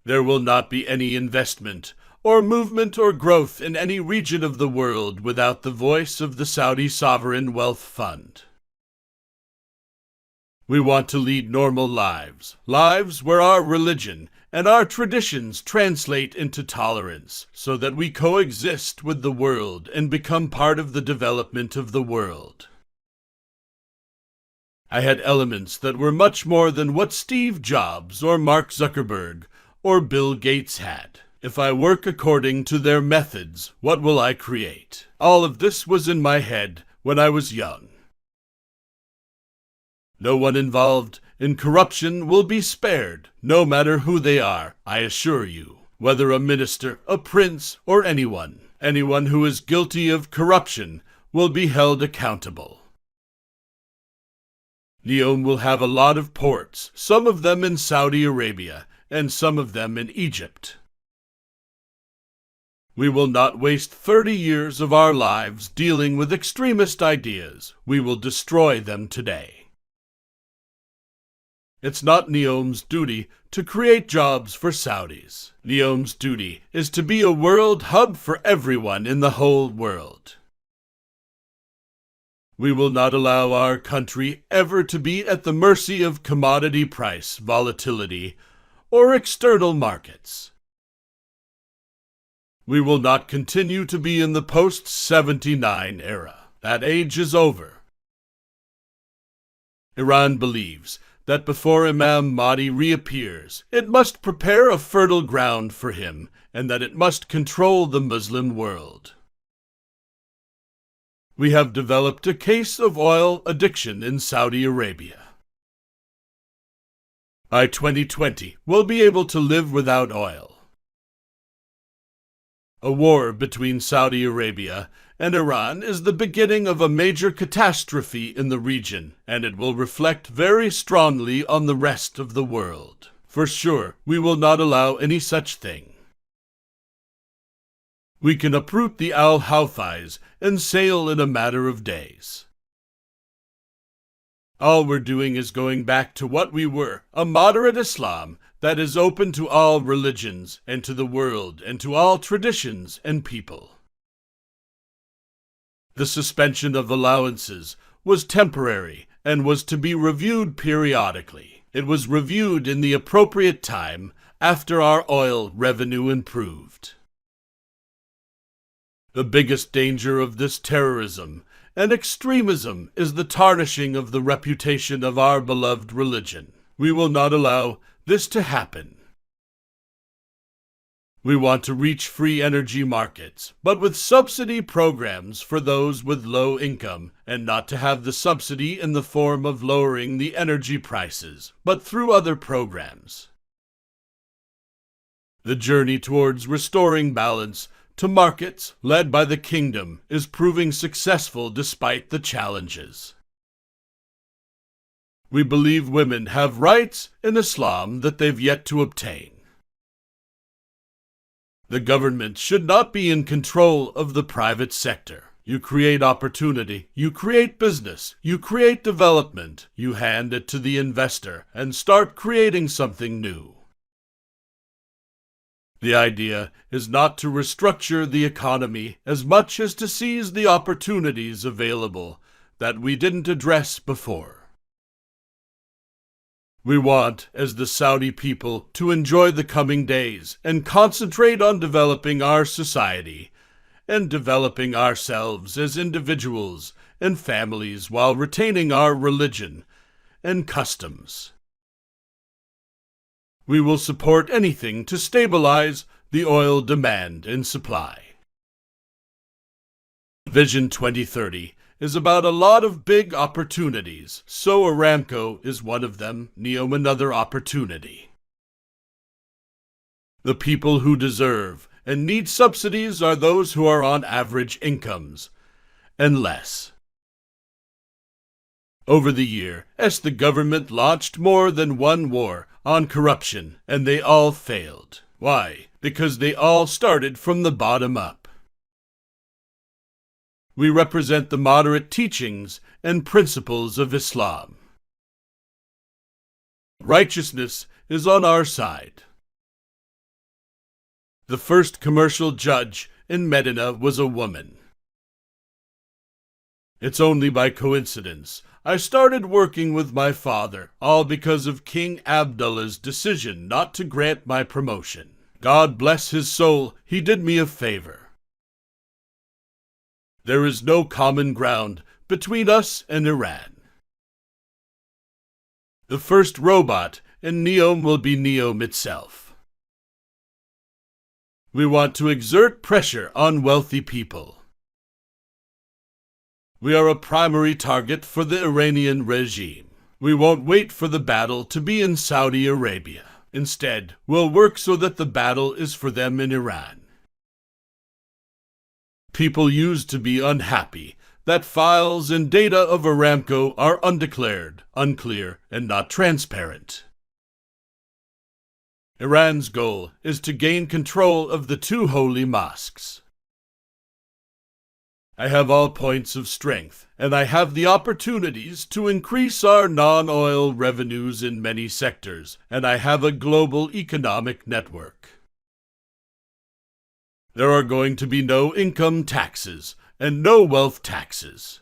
There will not be any investment or movement or growth in any region of the world without the voice of the Saudi Sovereign Wealth Fund. We want to lead normal lives, lives where our religion and our traditions translate into tolerance, so that we coexist with the world and become part of the development of the world. I had elements that were much more than what Steve Jobs or Mark Zuckerberg or Bill Gates had. If I work according to their methods, what will I create? All of this was in my head when I was young. No one involved in corruption will be spared, no matter who they are, I assure you. Whether a minister, a prince, or anyone who is guilty of corruption will be held accountable. Neom will have a lot of ports, some of them in Saudi Arabia, and some of them in Egypt. We will not waste 30 years of our lives dealing with extremist ideas. We will destroy them today. It's not Neom's duty to create jobs for Saudis. Neom's duty is to be a world hub for everyone in the whole world. We will not allow our country ever to be at the mercy of commodity price volatility or external markets. We will not continue to be in the post-79 era. That age is over. Iran believes that before Imam Mahdi reappears, it must prepare a fertile ground for him, and that it must control the Muslim world. We have developed a case of oil addiction in Saudi Arabia. By 2020, we'll be able to live without oil. A war between Saudi Arabia and Iran is the beginning of a major catastrophe in the region, and it will reflect very strongly on the rest of the world. For sure, we will not allow any such thing. We can uproot the Al-Houthis and sail in a matter of days. All we're doing is going back to what we were, a moderate Islam that is open to all religions and to the world and to all traditions and people. The suspension of allowances was temporary and was to be reviewed periodically. It was reviewed in the appropriate time after our oil revenue improved. The biggest danger of this terrorism and extremism is the tarnishing of the reputation of our beloved religion. We will not allow this to happen. We want to reach free energy markets, but with subsidy programs for those with low income, and not to have the subsidy in the form of lowering the energy prices, but through other programs. The journey towards restoring balance to markets led by the kingdom is proving successful despite the challenges. We believe women have rights in Islam that they've yet to obtain. The government should not be in control of the private sector. You create opportunity, you create business, you create development, you hand it to the investor and start creating something new. The idea is not to restructure the economy as much as to seize the opportunities available that we didn't address before. We want, as the Saudi people, to enjoy the coming days and concentrate on developing our society and developing ourselves as individuals and families while retaining our religion and customs. We will support anything to stabilize the oil demand and supply. Vision 2030 is about a lot of big opportunities, so Aramco is one of them, Neom another opportunity. The people who deserve and need subsidies are those who are on average incomes, and less. Over the year, the government launched more than one war on corruption, and they all failed. Why? Because they all started from the bottom up. We represent the moderate teachings and principles of Islam. Righteousness is on our side. The first commercial judge in Medina was a woman. It's only by coincidence I started working with my father, all because of King Abdullah's decision not to grant my promotion. God bless his soul, he did me a favor. There is no common ground between us and Iran. The first robot in Neom will be Neom itself. We want to exert pressure on wealthy people. We are a primary target for the Iranian regime. We won't wait for the battle to be in Saudi Arabia. Instead, we'll work so that the battle is for them in Iran. People used to be unhappy that files and data of Aramco are undeclared, unclear, and not transparent. Iran's goal is to gain control of the two holy mosques. I have all points of strength, and I have the opportunities to increase our non-oil revenues in many sectors, and I have a global economic network. There are going to be no income taxes and no wealth taxes.